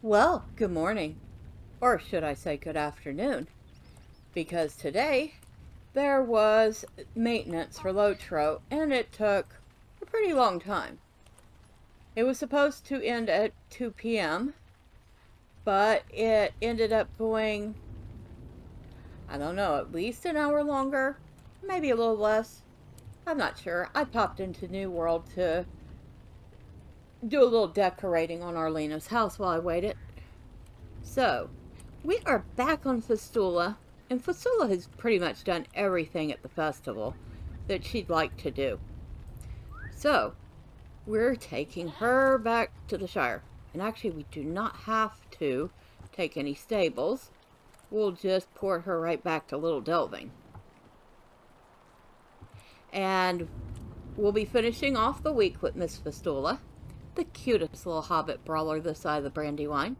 Well, good morning, or should I say good afternoon, because today there was maintenance for LOTRO and it took a pretty long time. It was supposed to end at 2 p.m., but it ended up going, I don't know, at least an hour longer, maybe a little less. I'm not sure. I popped into New World to do a little decorating on Arlena's house while I waited. So, we are back on Fistula, and Fistula has pretty much done everything at the festival that she'd like to do. So, we're taking her back to the Shire. And actually, we do not have to take any stables. We'll just port her right back to Little Delving. And we'll be finishing off the week with Miss Fistula, the cutest little hobbit brawler this side of the Brandywine.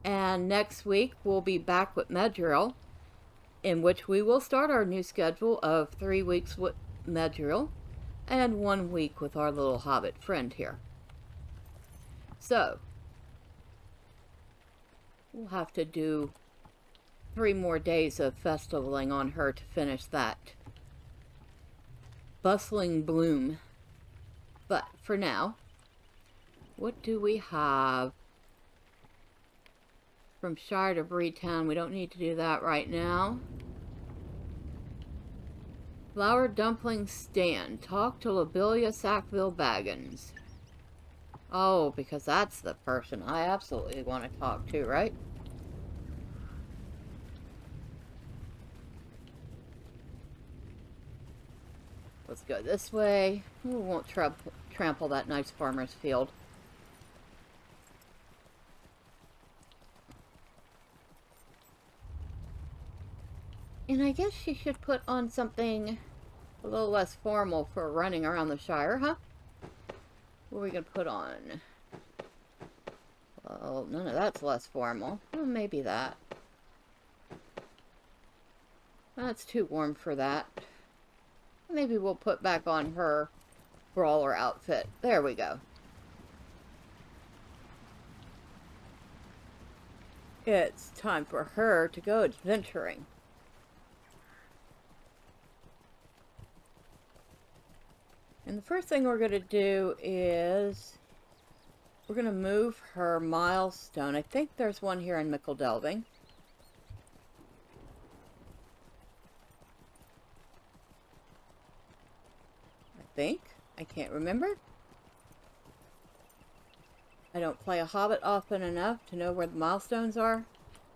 And next week, we'll be back with Medriel, in which we will start our new schedule of 3 weeks with Medriel and 1 week with our little hobbit friend here. So, we'll have to do 3 more days of festivaling on her to finish that bustling bloom. But for now, what do we have? From Shire to Breetown, we don't need to do that right now. Flour dumpling stand. Talk to Lobelia Sackville-Baggins. Oh, because that's the person I absolutely want to talk to, right? Let's go this way. We won't trample that nice farmer's field. And I guess she should put on something a little less formal for running around the Shire, huh? What are we going to put on? Well, none of that's less formal. Well, maybe that. That's too warm for that. Maybe we'll put back on her Brawler outfit. There we go. It's time for her to go adventuring. And the first thing we're going to do is we're going to move her milestone. I think there's one here in Mickle Delving. I can't remember. I don't play a Hobbit often enough to know where the milestones are.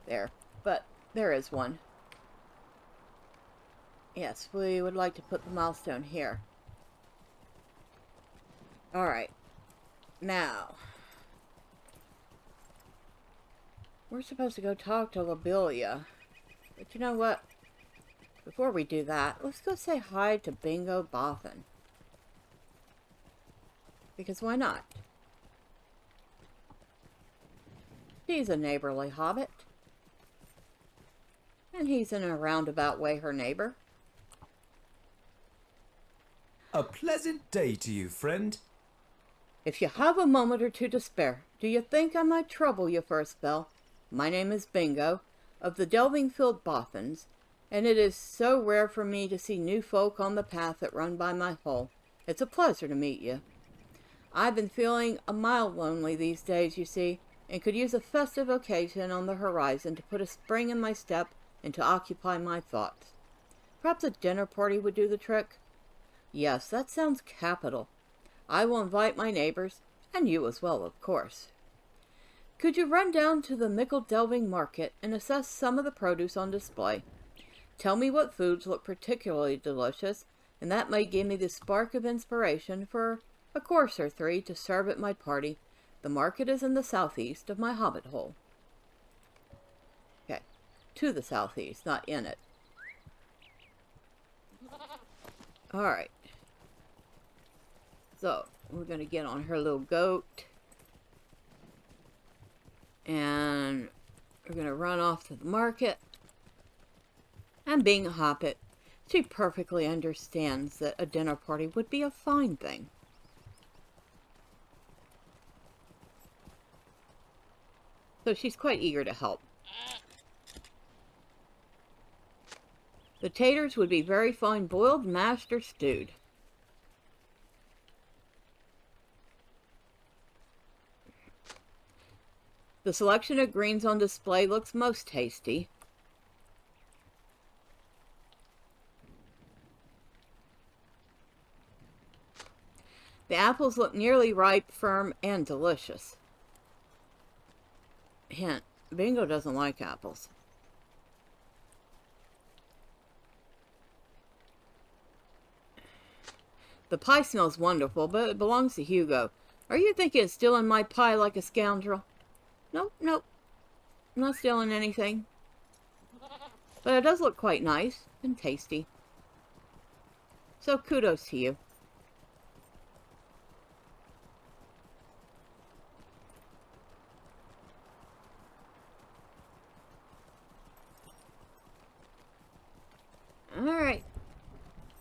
There. But there is one. Yes, we would like to put the milestone here. Alright. Now, we're supposed to go talk to Lobelia. But you know what? Before we do that, let's go say hi to Bingo Boffin. Because why not? She's a neighborly hobbit. And he's in a roundabout way her neighbor. A pleasant day to you, friend. If you have a moment or two to spare, do you think I might trouble you for a spell? My name is Bingo, of the Delvingfield Boffins, and it is so rare for me to see new folk on the path that run by my hole. It's a pleasure to meet you. I've been feeling a mile lonely these days, you see, and could use a festive occasion on the horizon to put a spring in my step and to occupy my thoughts. Perhaps a dinner party would do the trick? Yes, that sounds capital. I will invite my neighbors, and you as well, of course. Could you run down to the Mickle Delving Market and assess some of the produce on display? Tell me what foods look particularly delicious, and that may give me the spark of inspiration for a course or 3 to serve at my party. The market is in the southeast of my hobbit hole. Okay, to the southeast, not in it. Alright. So, we're going to get on her little goat. And we're going to run off to the market. And being a hobbit, she perfectly understands that a dinner party would be a fine thing. So she's quite eager to help. The taters would be very fine boiled, mashed, or stewed. The selection of greens on display looks most tasty. The apples look nearly ripe, firm, and delicious. Hint, Bingo doesn't like apples. The pie smells wonderful, but it belongs to Hugo. Are you thinking of stealing my pie like a scoundrel? Nope, nope. I'm not stealing anything. But it does look quite nice and tasty. So kudos to you. Alright.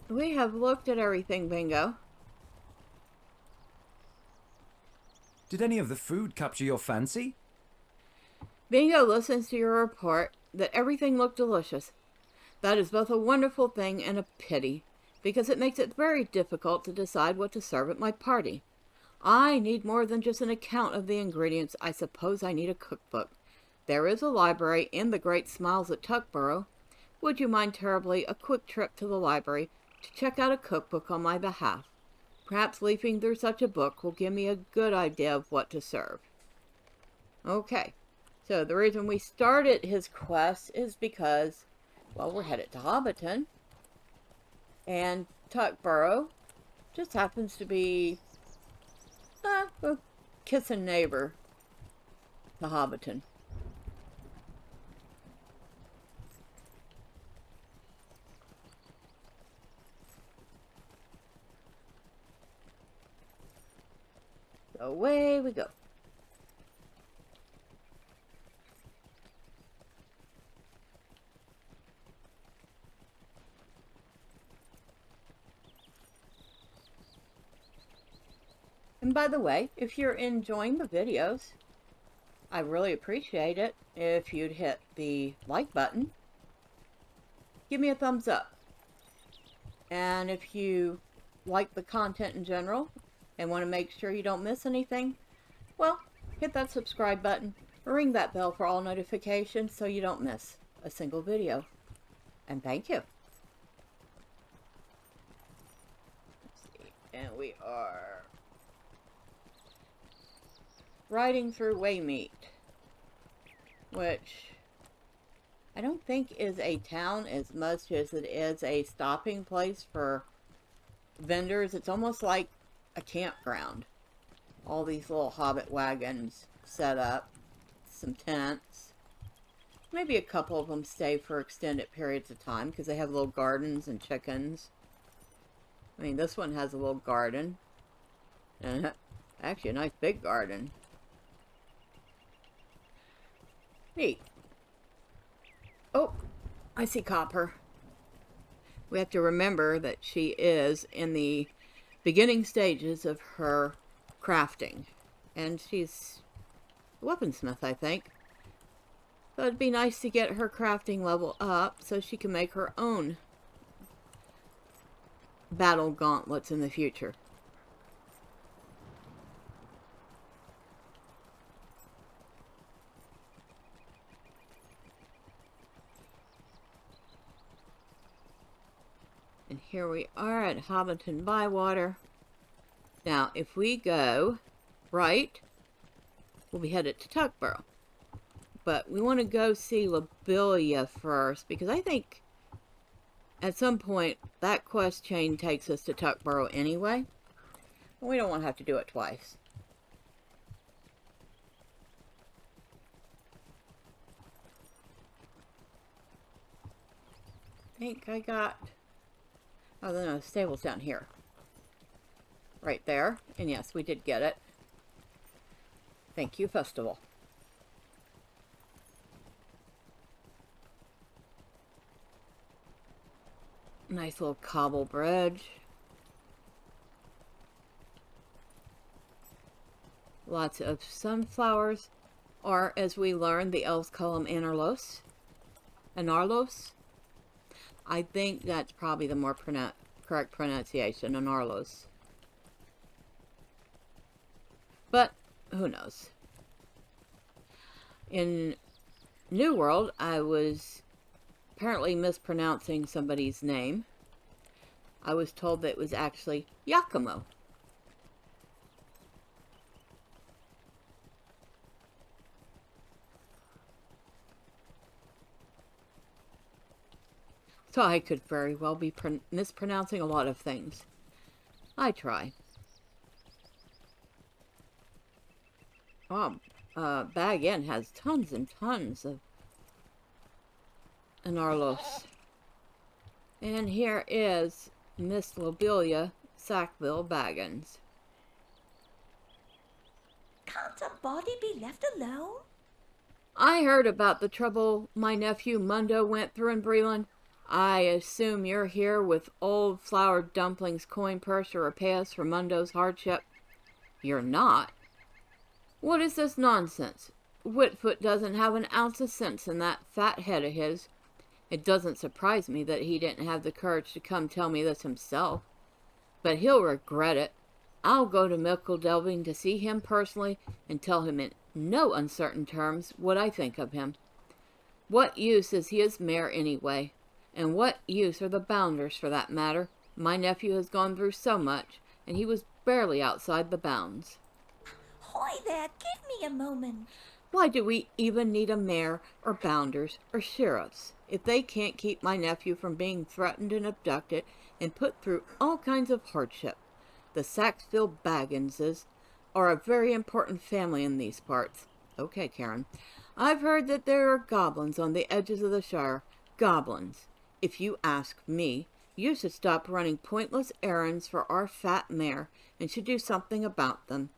We have looked at everything, Bingo. Did any of the food capture your fancy? Bingo listens to your report that everything looked delicious. That is both a wonderful thing and a pity, because it makes it very difficult to decide what to serve at my party. I need more than just an account of the ingredients. I suppose I need a cookbook. There is a library in the Great Smiles at Tuckborough. Would you mind terribly a quick trip to the library to check out a cookbook on my behalf? Perhaps leafing through such a book will give me a good idea of what to serve. Okay, so the reason we started his quest is because, well, we're headed to Hobbiton. And Tuckborough just happens to be a kissing neighbor to Hobbiton. So away we go. And by the way, if you're enjoying the videos, I really appreciate it if you'd hit the like button. Give me a thumbs up. And if you like the content in general and want to make sure you don't miss anything, well, hit that subscribe button or ring that bell for all notifications so you don't miss a single video. And thank you. Let's see. And we are riding through Waymeet, which I don't think is a town as much as it is a stopping place for vendors. It's almost like a campground. All these little hobbit wagons set up, some tents. Maybe a couple of them stay for extended periods of time because they have little gardens and chickens. I mean, this one has a little garden. And actually a nice big garden. Neat. Oh, I see Copper. We have to remember that she is in the beginning stages of her crafting. And she's a weaponsmith, I think. So it'd be nice to get her crafting level up so she can make her own battle gauntlets in the future. And here we are at Hobbiton Bywater. Now, if we go right, we'll be headed to Tuckborough. But we want to go see Lobelia first, because I think at some point that quest chain takes us to Tuckborough anyway. And we don't want to have to do it twice. I think I got... oh, no, the stable's down here. Right there. And yes, we did get it. Thank you, Festival. Nice little cobble bridge. Lots of sunflowers. or as we learned, the elves call him Anarlos. Anarlos? I think that's probably the more correct pronunciation, Anarlos. But, who knows? In New World, I was apparently mispronouncing somebody's name. I was told that it was actually Yakumo. So I could very well be mispronouncing a lot of things. I try. Oh, Baggin has tons and tons of Anarlos. And here is Miss Lobelia Sackville-Baggins. Can't a body be left alone? I heard about the trouble my nephew Mundo went through in Breland. I assume you're here with old flour dumplings coin purse to repay us for Mundo's hardship. You're not. What is this nonsense? Whitfoot doesn't have an ounce of sense in that fat head of his. It doesn't surprise me that he didn't have the courage to come tell me this himself. But he'll regret it. I'll go to Mickle Delving to see him personally and tell him in no uncertain terms what I think of him. What use is he as mayor anyway? And what use are the bounders, for that matter? My nephew has gone through so much, and he was barely outside the bounds. Hoy there, give me a moment. Why do we even need a mayor, or bounders, or sheriffs, if they can't keep my nephew from being threatened and abducted and put through all kinds of hardship? The Sackville-Bagginses are a very important family in these parts. Okay, Karen. I've heard that there are goblins on the edges of the Shire. Goblins. If you ask me, you should stop running pointless errands for our fat mayor and should do something about them.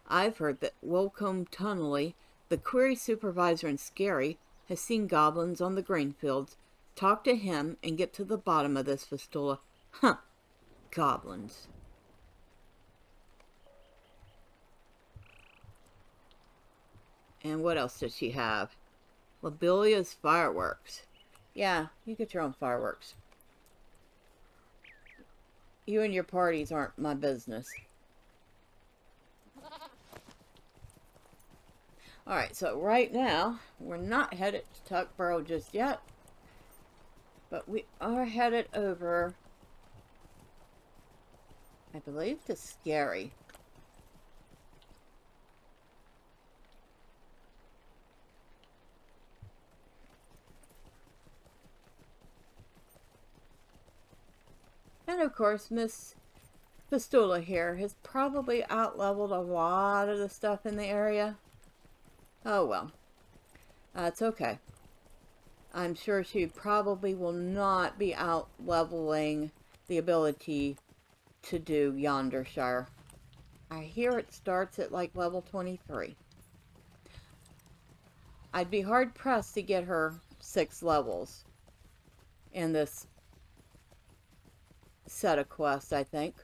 I've heard that Wilcombe Tunnelly, the query supervisor in Scary, has seen goblins on the grain fields. Talk to him and get to the bottom of this, Fistula. Huh. Goblins. And what else does she have? Lobelia's fireworks. Yeah, you get your own fireworks. You and your parties aren't my business. Alright, so right now, we're not headed to Tuckborough just yet. But we are headed over, I believe, to Scary. And of course, Miss Fistula here has probably out-leveled a lot of the stuff in the area. Oh well. That's okay. I'm sure she probably will not be out-leveling the ability to do Yonder Shire. I hear it starts at like level 23. I'd be hard-pressed to get her 6 levels in this set of quests, I think.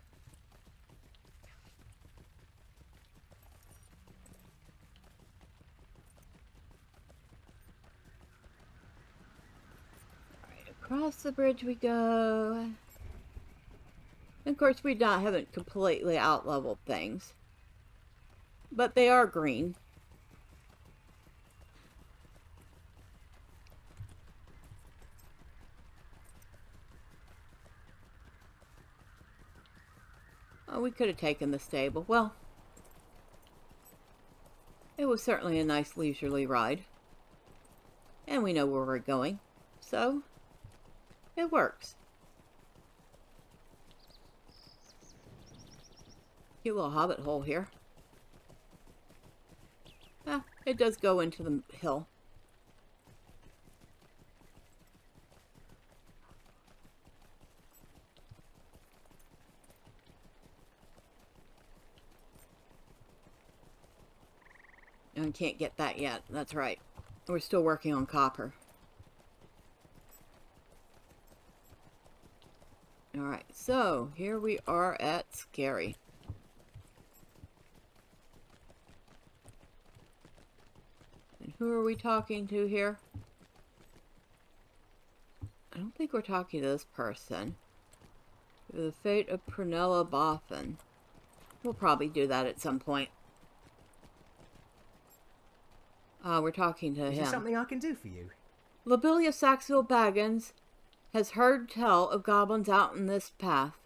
Alright, across the bridge we go. And of course, we haven't completely out-leveled things. But they are green. Oh, we could have taken the stable. Well, it was certainly a nice leisurely ride. And we know where we're going. So, it works. Cute little hobbit hole here. Ah, it does go into the hill. And can't get that yet. That's right. We're still working on copper. Alright, so here we are at Scary. Who are we talking to here? I don't think we're talking to this person. The fate of Prunella Boffin. We'll probably do that at some point. We're talking to him. Is there something I can do for you? Lobelia Sackville-Baggins has heard tell of goblins out in this path.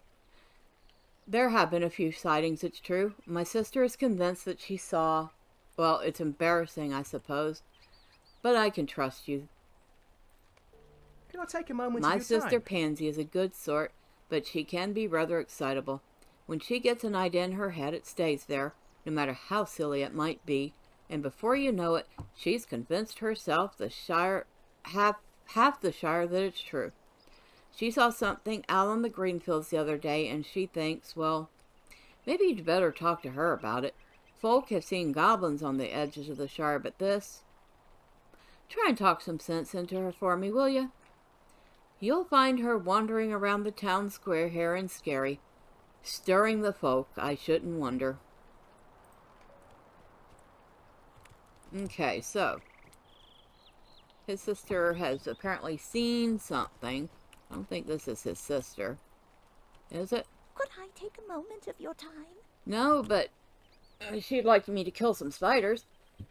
There have been a few sightings, it's true. My sister is convinced that she saw... Well, it's embarrassing, I suppose. But I can trust you. Can I take a moment My of your sister time? Pansy is a good sort, but she can be rather excitable. When she gets an idea in her head, it stays there, no matter how silly it might be. And before you know it, she's convinced herself the Shire, half the Shire, that it's true. She saw something out on the green fields the other day, and she thinks, well, maybe you'd better talk to her about it. Folk have seen goblins on the edges of the Shire, but this... Try and talk some sense into her for me, will you? You'll find her wandering around the town square here and scary, stirring the folk, I shouldn't wonder. Okay, so his sister has apparently seen something. I don't think this is his sister. Is it? Could I take a moment of your time? No, but she'd like me to kill some spiders.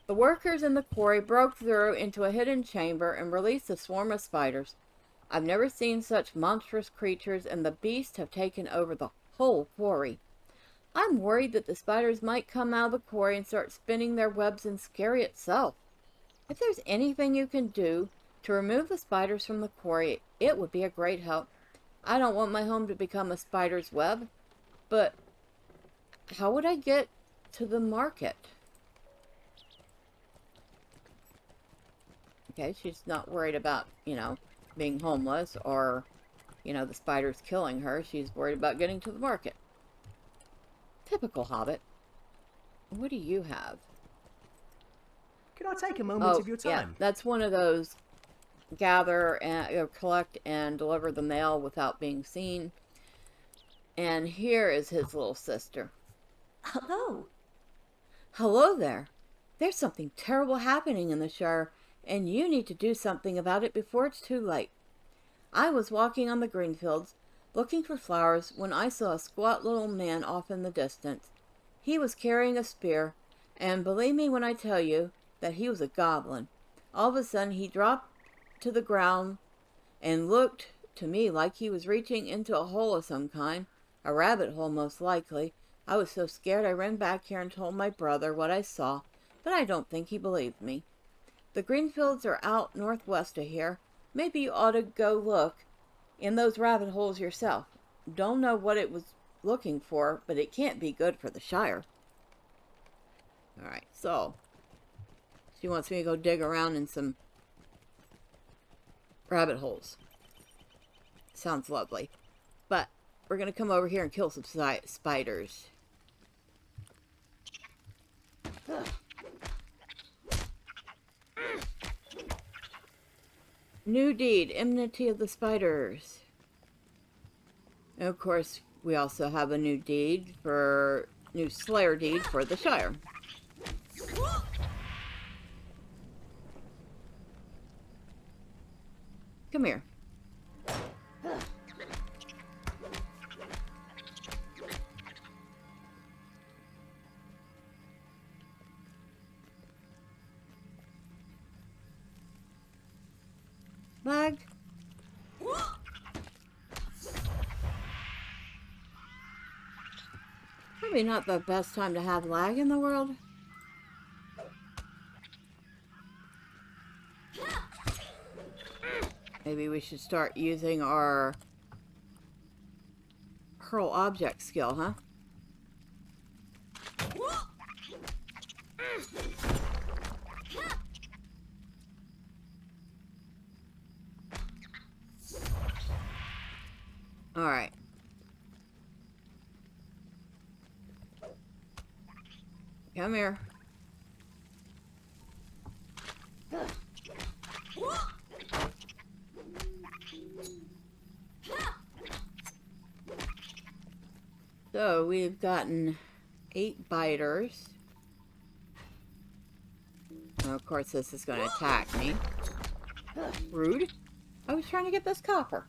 The workers in the quarry broke through into a hidden chamber and released a swarm of spiders. I've never seen such monstrous creatures, and the beasts have taken over the whole quarry. I'm worried that the spiders might come out of the quarry and start spinning their webs and scare itself. If there's anything you can do to remove the spiders from the quarry, it would be a great help. I don't want my home to become a spider's web, but how would I get to the market? Okay, she's not worried about, being homeless or, the spiders killing her. She's worried about getting to the market. Typical hobbit. What do you have? Can I take a moment of your time? Yeah, that's one of those gather and collect and deliver the mail without being seen. And here is his little sister. Hello. Hello there. There's something terrible happening in the Shire, and you need to do something about it before it's too late. I was walking on the green fields, looking for flowers, when I saw a squat little man off in the distance. He was carrying a spear, and believe me when I tell you that he was a goblin. All of a sudden he dropped to the ground and looked to me like he was reaching into a hole of some kind, a rabbit hole most likely. I was so scared I ran back here and told my brother what I saw, but I don't think he believed me. The green fields are out northwest of here. Maybe you ought to go look in those rabbit holes yourself. Don't know what it was looking for, but it can't be good for the Shire. Alright, so she wants me to go dig around in some rabbit holes. Sounds lovely. But we're going to come over here and kill some spiders. Ugh. New deed, enmity of the spiders. And of course, we also have a new slayer deed for the Shire. Come here. Lag. Probably not the best time to have lag in the world. Maybe we should start using our hurl object skill, huh? Alright. Come here. So we've gotten 8 biters. And of course, this is going to attack me. Rude. I was trying to get this copper.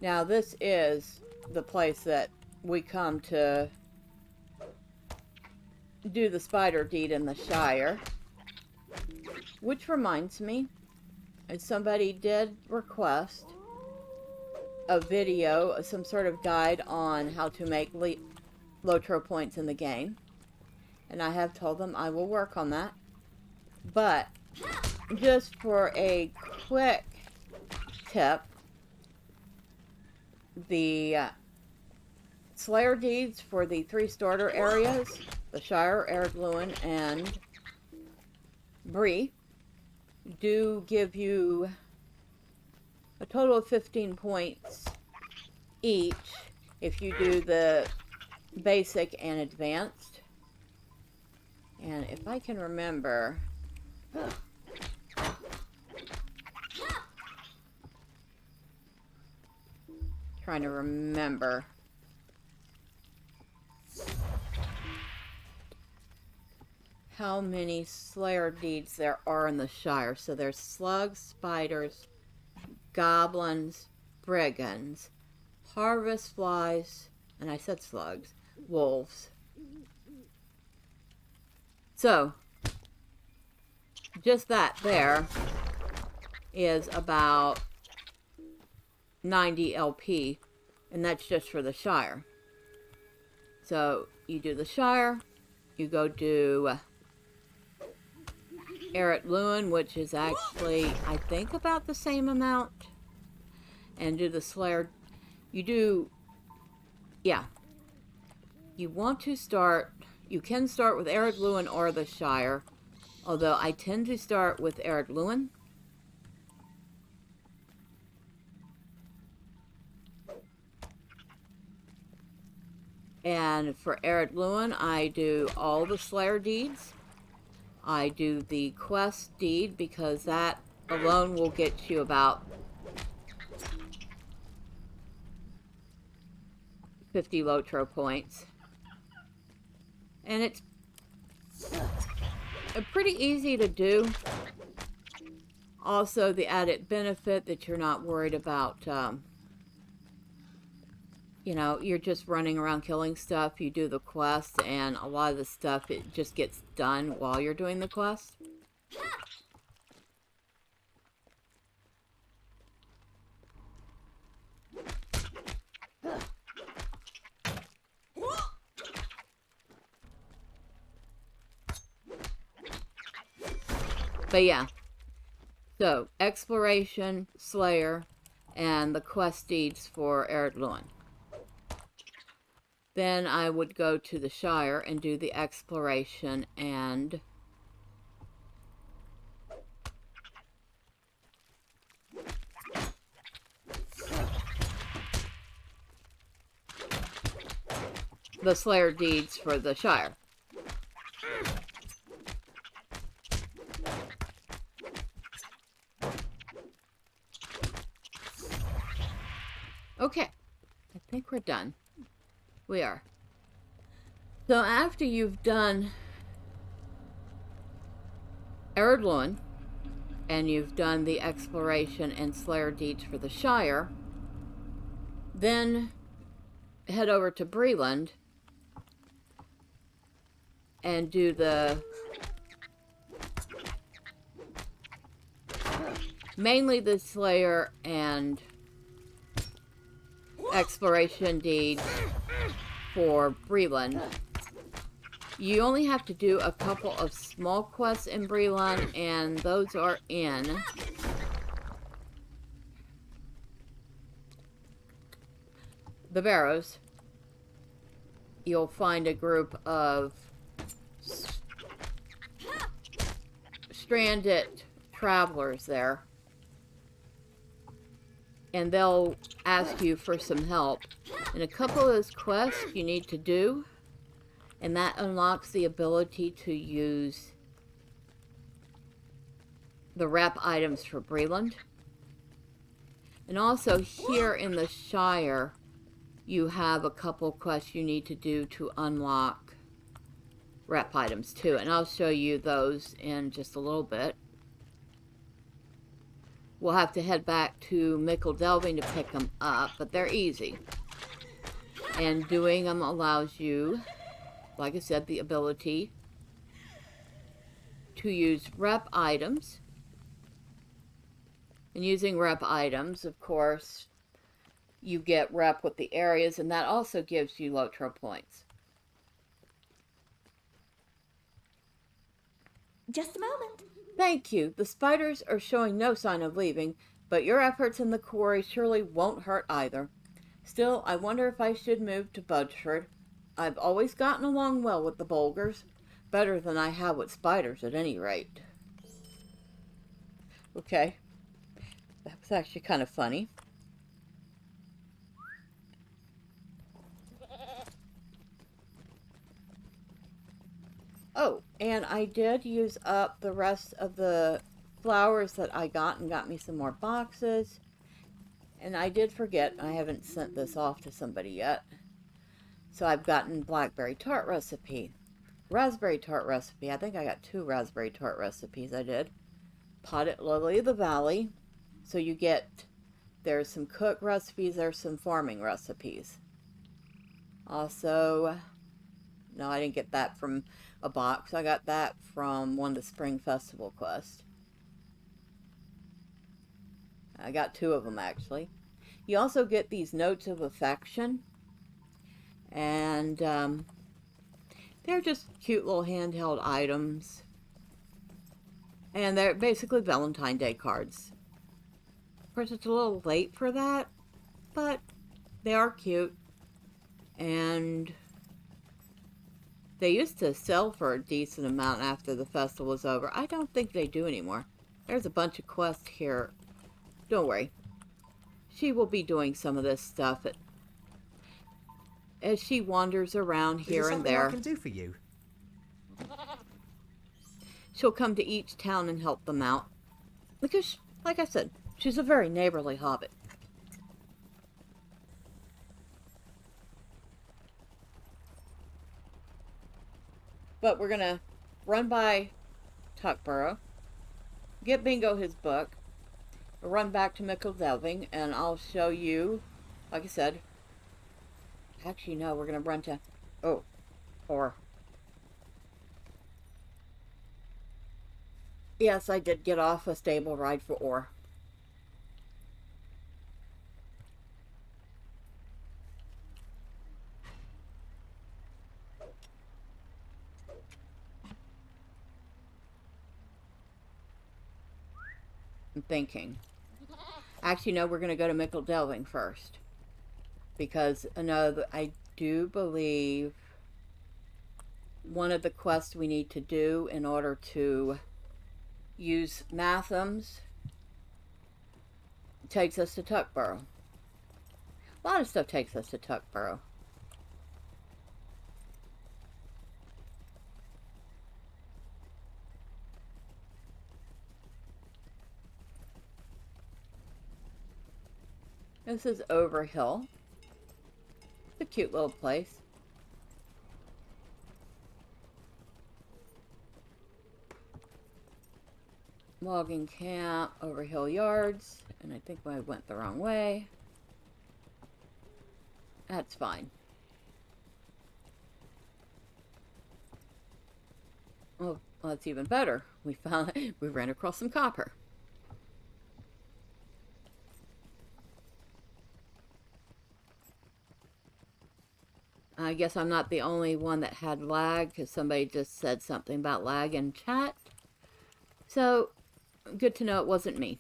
Now, this is the place that we come to do the spider deed in the Shire. Which reminds me, somebody did request a video, some sort of guide on how to make LOTRO points in the game. And I have told them I will work on that. But, just for a quick tip, the Slayer deeds for the 3 starter areas, the Shire, Erdluin, and Bree, do give you a total of 15 points each if you do the basic and advanced. And if I can remember, trying to remember, how many Slayer deeds there are in the Shire. So there's slugs, spiders, goblins, brigands, harvest flies, and I said slugs, wolves. So, just that there is about 90 LP, and that's just for the Shire. So, you do the Shire, you go do Erdluin, which is actually, I think, about the same amount, and do the Slayer. You do, yeah. You want to start, you can start with Erdluin or the Shire, although I tend to start with Erdluin. And for Erdluin, I do all the Slayer deeds. I do the quest deed because that alone will get you about 50 LOTRO points. And it's pretty easy to do. Also, the added benefit that you're not worried about, you know, you're just running around killing stuff. You do the quest, and a lot of the stuff, it just gets done while you're doing the quest. But yeah, so exploration, Slayer, and the quest deeds for Erdluin. Then I would go to the Shire and do the exploration and the Slayer deeds for the Shire. Okay, I think we're done. We are. So after you've done Erdluin, and you've done the exploration and Slayer deeds for the Shire, then head over to Breland and do the mainly the Slayer and exploration deed for Breland. You only have to do a couple of small quests in Breland, and those are in the Barrows. You'll find a group of stranded travelers there, and they'll ask you for some help. And a couple of those quests you need to do, and that unlocks the ability to use the rep items for Breland. And also here in the Shire, you have a couple quests you need to do to unlock rep items too, and I'll show you those in just a little bit. We'll have to head back to Mickle Delving to pick them up, but they're easy. And doing them allows you, like I said, the ability to use rep items. And using rep items, of course, you get rep with the areas, and that also gives you LOTRO points. Just a moment. Thank you. The spiders are showing no sign of leaving, but your efforts in the quarry surely won't hurt either. Still, I wonder if I should move to Budford. I've always gotten along well with the Bulgars. Better than I have with spiders, at any rate. Okay. That was actually kind of funny. Oh, and I did use up the rest of the flowers that I got and got me some more boxes. And I did forget, I haven't sent this off to somebody yet. So I've gotten blackberry tart recipe, raspberry tart recipe. I think I got 2 raspberry tart recipes I did. Potted lily of the valley. So you get, there's some cook recipes, there's some farming recipes. Also, no, I didn't get that from a box. I got that from one of the Spring Festival quests. I got 2 of them, actually. You also get these notes of affection. And they're just cute little handheld items. And they're basically Valentine Day cards. Of course, it's a little late for that, but they are cute. And they used to sell for a decent amount after the festival was over. I don't think they do anymore. There's a bunch of quests here. Don't worry. She will be doing some of this stuff as she wanders around here and there. I can do for you? She'll come to each town and help them out. Because, like I said, she's a very neighborly hobbit. But we're going to run by Tuckborough, get Bingo his book, run back to Mickle Delving, and I'll show you, like I said, actually no, we're going to run to, yes, I did get off a stable ride for Orr. I'm thinking. Actually, no, we're going to go to Mickle Delving first. Because I do believe one of the quests we need to do in order to use Mathoms takes us to Tuckborough. A lot of stuff takes us to Tuckborough. This is Overhill. It's a cute little place. Logging camp, Overhill Yards, and I think I went the wrong way. That's fine. Oh, well, that's even better. We ran across some copper. I guess I'm not the only one that had lag, because somebody just said something about lag in chat. So, good to know it wasn't me.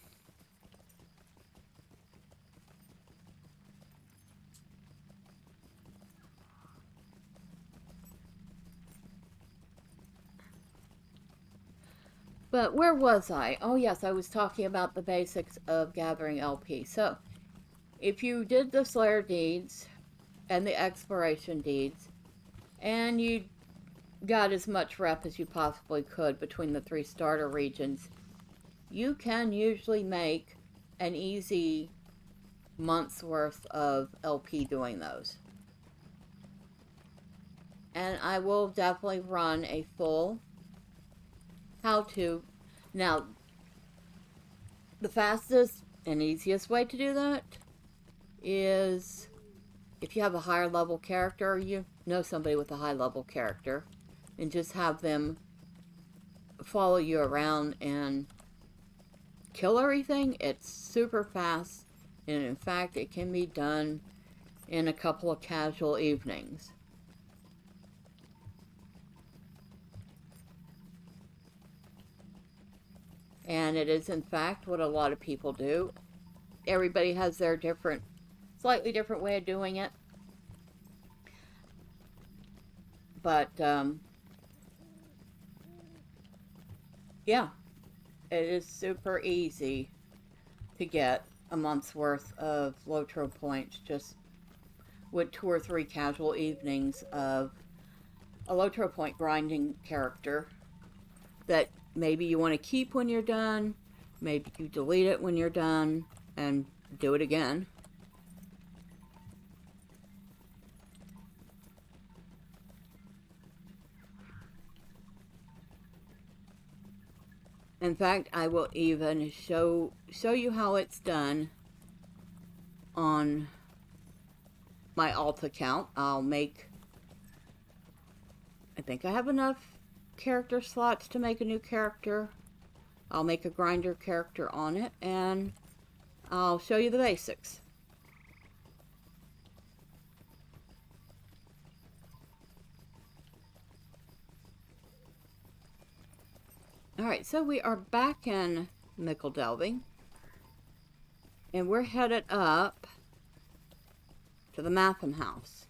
But where was I? Oh yes, I was talking about the basics of gathering LP. So, if you did the Slayer deeds and the exploration deeds, and you got as much rep as you possibly could between the 3 starter regions, you can usually make an easy months worth of LP doing those. And I will definitely run a full how-to. Now, the fastest and easiest way to do that is if you have a higher level character, you know somebody with a high level character, and just have them follow you around and kill everything. It's super fast, and in fact it can be done in a couple of casual evenings. And it is in fact what a lot of people do. Everybody has their different, slightly different way of doing it. But yeah, it is super easy to get a month's worth of LOTRO points just with 2 or 3 casual evenings of a LOTRO point grinding character that maybe you want to keep when you're done, maybe you delete it when you're done and do it again. In fact, I will even show you how it's done on my alt account. I'll make, I think I have enough character slots to make a new character. I'll make a grinder character on it, and I'll show you the basics. Alright, so we are back in Nickel Delving, and we're headed up to the Mathom house,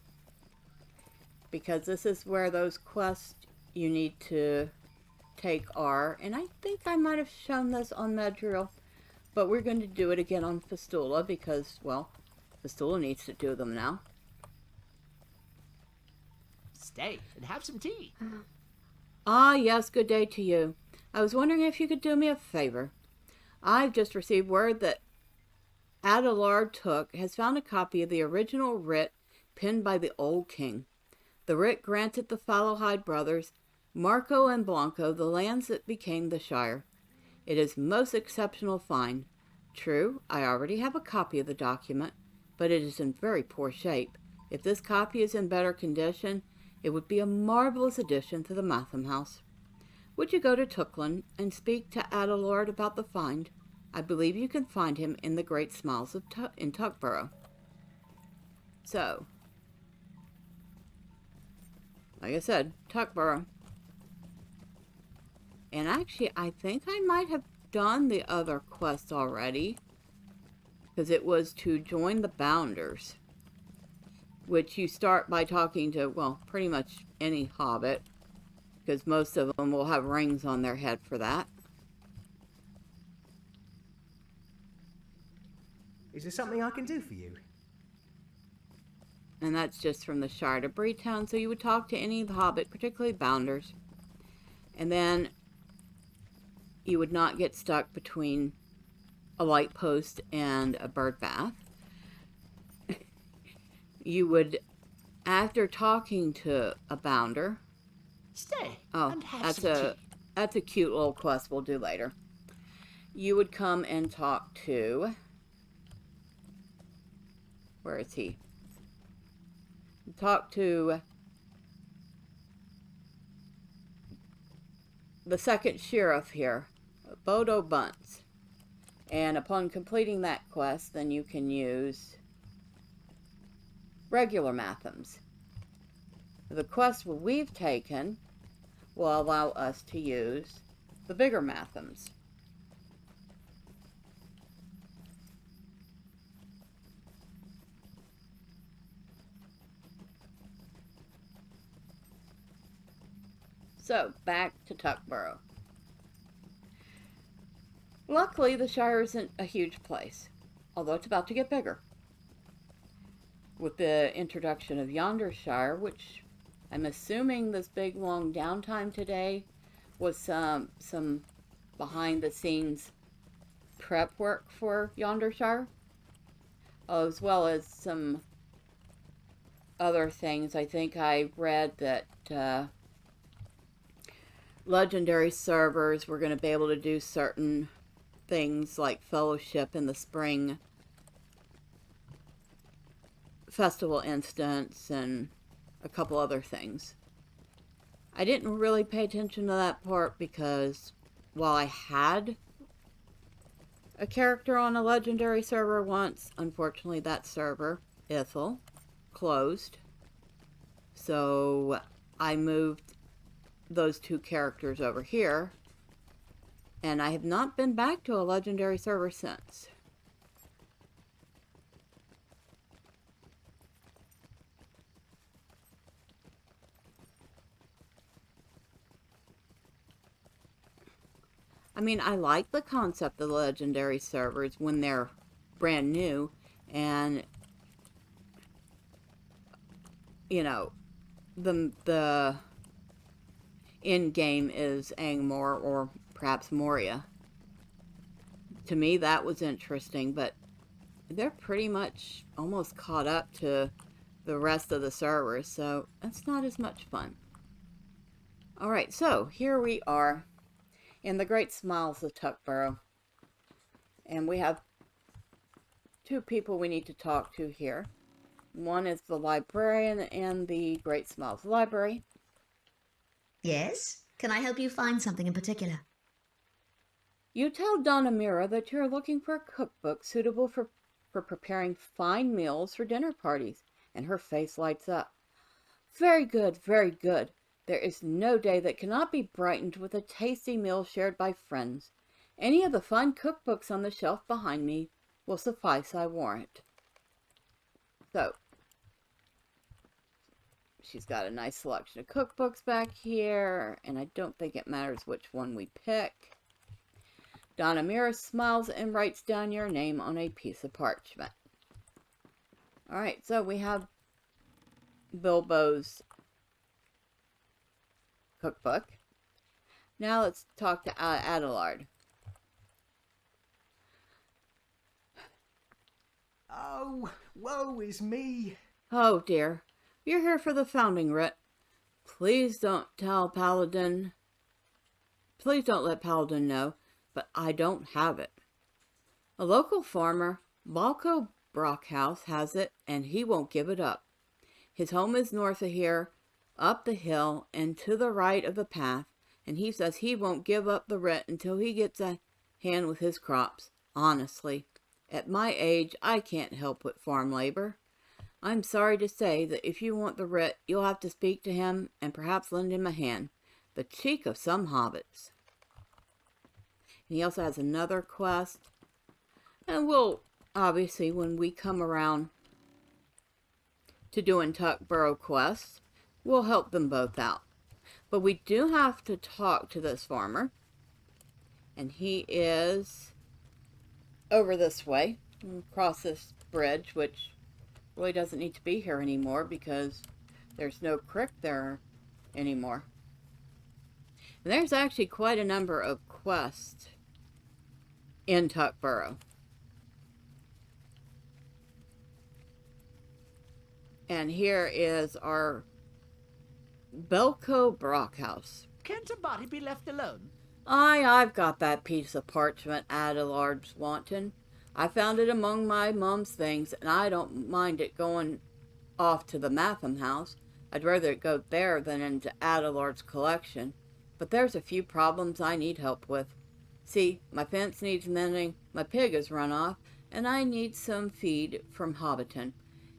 because this is where those quests you need to take are, and I think I might have shown this on Medriel, but we're going to do it again on Fistula, because, well, Fistula needs to do them now. Stay and have some tea. Ah, yes, good day to you. I was wondering if you could do me a favor. I've just received word that Adelard Took has found a copy of the original writ penned by the old king. The writ granted the Fallowhide brothers, Marco and Blanco, the lands that became the Shire. It is most exceptional find. True, I already have a copy of the document, but it is in very poor shape. If this copy is in better condition, it would be a marvelous addition to the Mathom house. Would you go to Tookland and speak to Adelard about the find? I believe you can find him in the Great Smiles of in Tuckborough. So, like I said, Tuckborough. And actually, I think I might have done the other quest already, because it was to join the Bounders, which you start by talking to, well, pretty much any hobbit, because most of them will have rings on their head for that. Is there something I can do for you? And that's just from the Shire to Breetown, so you would talk to any of the hobbit, particularly Bounders. And then you would not get stuck between a light post and a bird bath. You would, after talking to a Bounder... Stay Oh, and have some tea. that's a cute little quest we'll do later. You would come and talk to... Where is he? Talk to the second sheriff here, Bodo Bunce. And upon completing that quest, then you can use regular Mathoms. The quest we've taken will allow us to use the bigger Mathoms. So, back to Tuckborough. Luckily, the Shire isn't a huge place, although it's about to get bigger. With the introduction of Yonder Shire, which I'm assuming this big long downtime today was some behind the scenes prep work for Yonder Shire. as well as some other things. I think I read that legendary servers were going to be able to do certain things like fellowship in the spring festival instance and a couple other things. I didn't really pay attention to that part because while I had a character on a legendary server once, unfortunately that server, Ithel, closed. So I moved those two characters over here, and I have not been back to a legendary server since. I mean, I like the concept of the legendary servers when they're brand new, and you know, the end game is Angmor or perhaps Moria. To me, that was interesting, but they're pretty much almost caught up to the rest of the servers, so that's not as much fun. Alright, so here we are in the Great Smiles of Tuckborough. And we have two people we need to talk to here. One is the librarian in the Great Smiles Library. Yes? Can I help you find something in particular? You tell Donna Mira that you're looking for a cookbook suitable for preparing fine meals for dinner parties, and her face lights up. Very good, very good. There is no day that cannot be brightened with a tasty meal shared by friends. Any of the fine cookbooks on the shelf behind me will suffice, I warrant. So, she's got a nice selection of cookbooks back here, and I don't think it matters which one we pick. Donna Mira smiles and writes down your name on a piece of parchment. Alright, so we have Bilbo's cookbook. Now let's talk to Adelard. Oh, woe is me. Oh dear, you're here for the founding writ. Please don't tell Paladin. Please don't let Paladin know, but I don't have it. A local farmer, Balco Brockhouse, has it, and he won't give it up. His home is north of here, up the hill, and to the right of the path, and he says he won't give up the writ until he gets a hand with his crops. Honestly, at my age, I can't help with farm labor. I'm sorry to say that if you want the writ, you'll have to speak to him and perhaps lend him a hand. The cheek of some hobbits. And he also has another quest. And we'll, obviously, when we come around to doing Tuckborough quests, we'll help them both out. But we do have to talk to this farmer. And he is over this way, across this bridge, which really doesn't need to be here anymore because there's no creek there anymore. And there's actually quite a number of quests in Tuckborough. And here is our Balco Brockhouse. Can't a body be left alone? I've got that piece of parchment Adelard's wanting. I found it among my mum's things, and I don't mind it going off to the Mathom house. I'd rather it go there than into Adelard's collection. But there's a few problems I need help with. See, my fence needs mending, my pig has run off, and I need some feed from Hobbiton.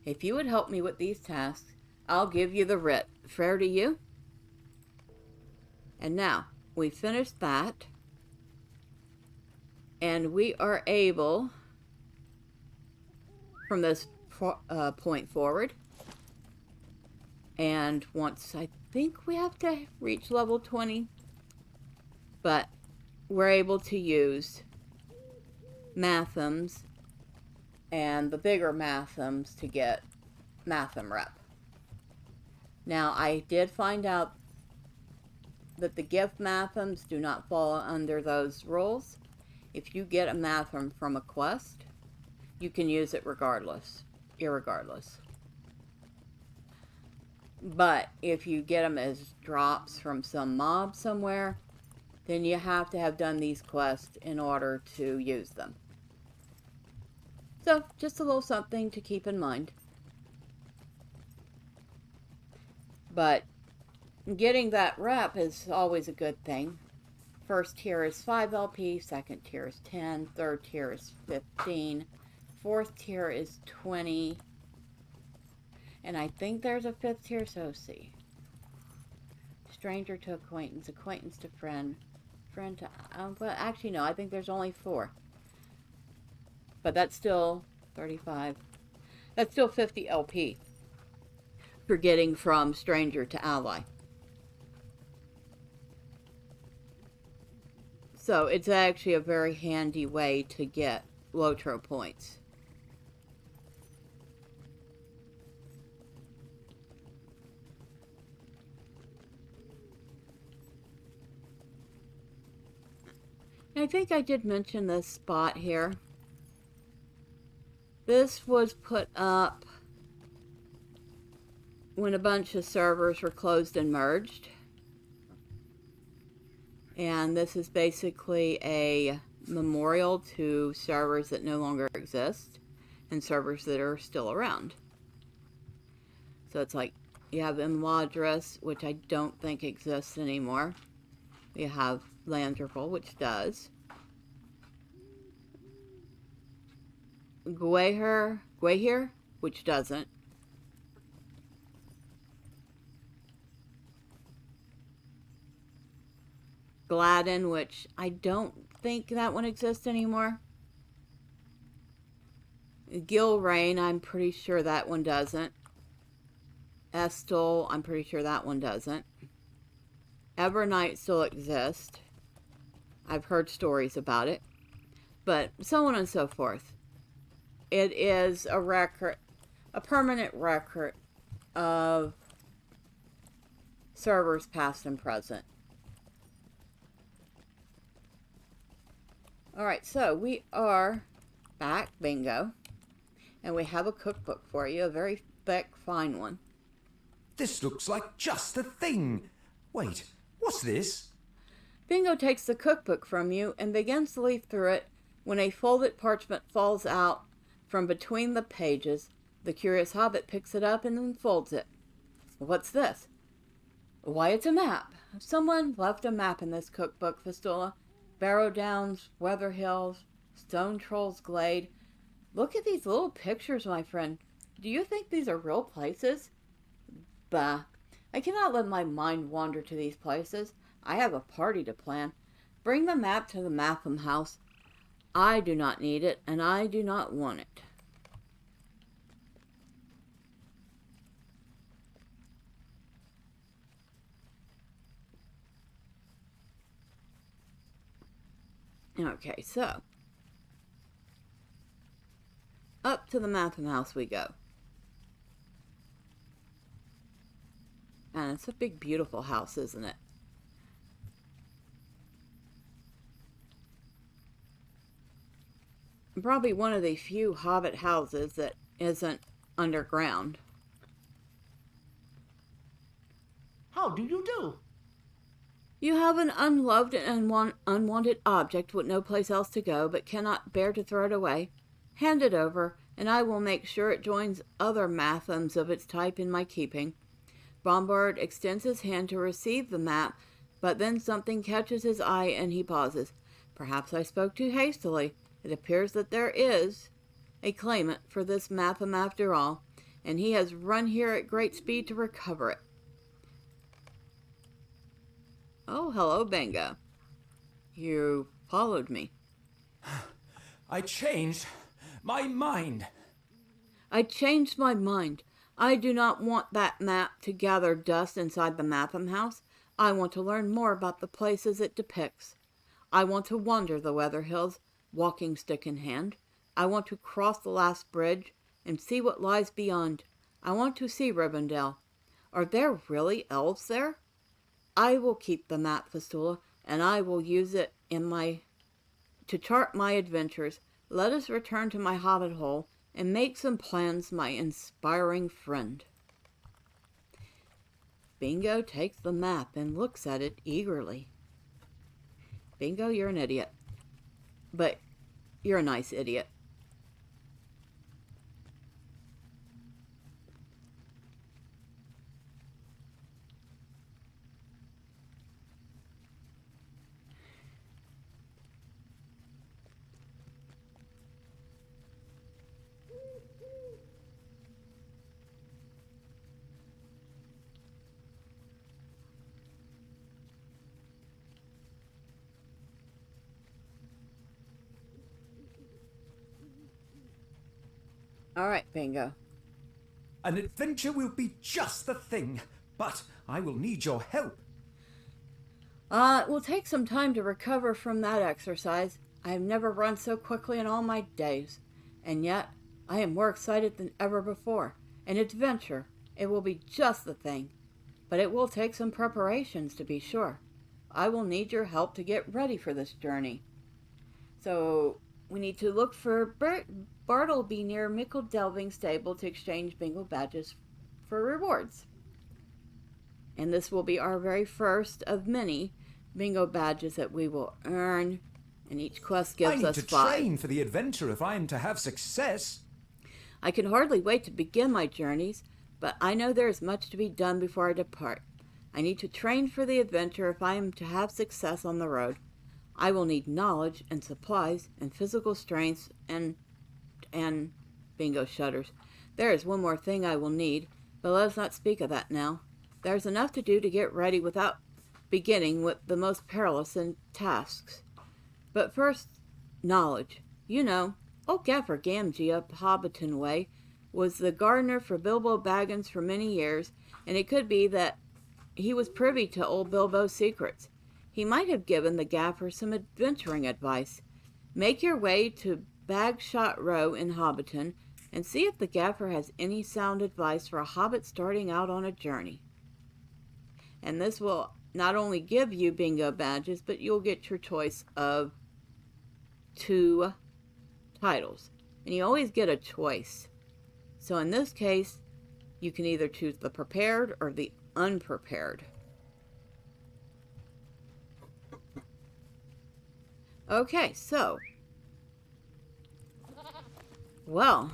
If you would help me with these tasks, I'll give you the writ. Fair to you? And now, we finished that, and we are able, from this point forward, and once I think we have to reach level 20, but we're able to use Mathoms and the bigger Mathoms to get Mathom rep. Now, I did find out that the gift Mathoms do not fall under those rules. If you get a Mathom from a quest, you can use it irregardless. But if you get them as drops from some mob somewhere, then you have to have done these quests in order to use them. So, just a little something to keep in mind. But getting that rep is always a good thing. First tier is 5 LP, second tier is 10, third tier is 15, fourth tier is 20, and I think there's a fifth tier, so see. Stranger to acquaintance, acquaintance to friend, friend to... well, actually, no, I think there's only 4. But that's still 35. That's still 50 LP for getting from stranger to ally. So it's actually a very handy way to get LOTRO points. I think I did mention this spot here. This was put up when a bunch of servers were closed and merged. And this is basically a memorial to servers that no longer exist and servers that are still around. So it's like you have Imladris, which I don't think exists anymore. You have Landerful, which does. Gwahir, which doesn't. Gladden, which I don't think that one exists anymore. Gilrain, I'm pretty sure that one doesn't. Estel, I'm pretty sure that one doesn't. Evernight still exists. I've heard stories about it. But so on and so forth. It is a record, a permanent record of servers past and present. Alright, so we are back, Bingo. And we have a cookbook for you, a very thick, fine one. This looks like just the thing. Wait, what's this? Bingo takes the cookbook from you and begins to leaf through it when a folded parchment falls out from between the pages. The curious hobbit picks it up and unfolds it. What's this? Why, it's a map. Someone left a map in this cookbook, Fistula. Barrow Downs, Weather Hills, Stone Troll's Glade. Look at these little pictures, my friend. Do you think these are real places? Bah. I cannot let my mind wander to these places. I have a party to plan. Bring the map to the Mathom house. I do not need it, and I do not want it. Okay, so up to the Mathom house we go. And it's a big, beautiful house, isn't it? Probably one of the few hobbit houses that isn't underground. How do you do? You have an unloved and unwanted object with no place else to go, but cannot bear to throw it away. Hand it over, and I will make sure it joins other Mathoms of its type in my keeping. Bombard extends his hand to receive the map, but then something catches his eye and he pauses. Perhaps I spoke too hastily. It appears that there is a claimant for this Mathom after all, and he has run here at great speed to recover it. Oh, hello, Bingo. You followed me. I changed my mind. I changed my mind. I do not want that map to gather dust inside the Mathom house. I want to learn more about the places it depicts. I want to wander the Weather Hills, walking stick in hand. I want to cross the last bridge and see what lies beyond. I want to see Rivendell. Are there really elves there? I will keep the map, Fistula, and I will use it to chart my adventures. let us return to my hobbit hole and make some plans, my inspiring friend. Bingo takes the map and looks at it eagerly. Bingo, you're an idiot. But you're a nice idiot. All right, Bingo. An adventure will be just the thing, but I will need your help. It will take some time to recover from that exercise. I have never run so quickly in all my days, and yet I am more excited than ever before. An adventure, it will be just the thing, but it will take some preparations to be sure. I will need your help to get ready for this journey. So we need to look for Bartleby near Mickle Delving Stable to exchange bingo badges for rewards. And this will be our very first of many bingo badges that we will earn, and each quest gives us 5. I need to train for the adventure if I am to have success. I can hardly wait to begin my journeys, but I know there is much to be done before I depart. I need to train for the adventure if I am to have success on the road. I will need knowledge and supplies and physical strength and Bingo shudders. There is one more thing I will need, but let us not speak of that now. There is enough to do to get ready without beginning with the most perilous tasks. But first, knowledge. You know, old Gaffer Gamgee up Hobbiton Way was the gardener for Bilbo Baggins for many years, and it could be that he was privy to old Bilbo's secrets. He might have given the Gaffer some adventuring advice. Make your way to Bagshot Row in Hobbiton and see if the Gaffer has any sound advice for a hobbit starting out on a journey. And this will not only give you bingo badges, but you'll get your choice of 2 titles. And you always get a choice. So in this case, you can either choose the prepared or the unprepared. Okay, so, well,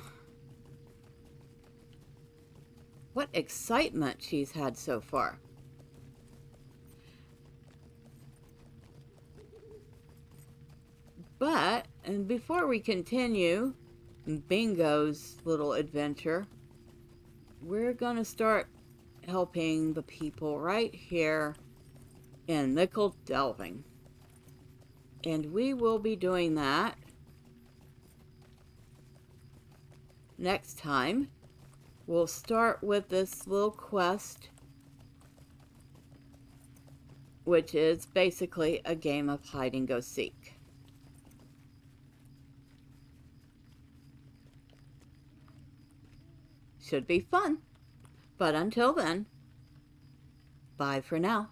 what excitement she's had so far. But, and before we continue Bingo's little adventure, we're gonna start helping the people right here in Mickle Delving. And we will be doing that next time. We'll start with this little quest, which is basically a game of hide and go seek. Should be fun. But until then, bye for now.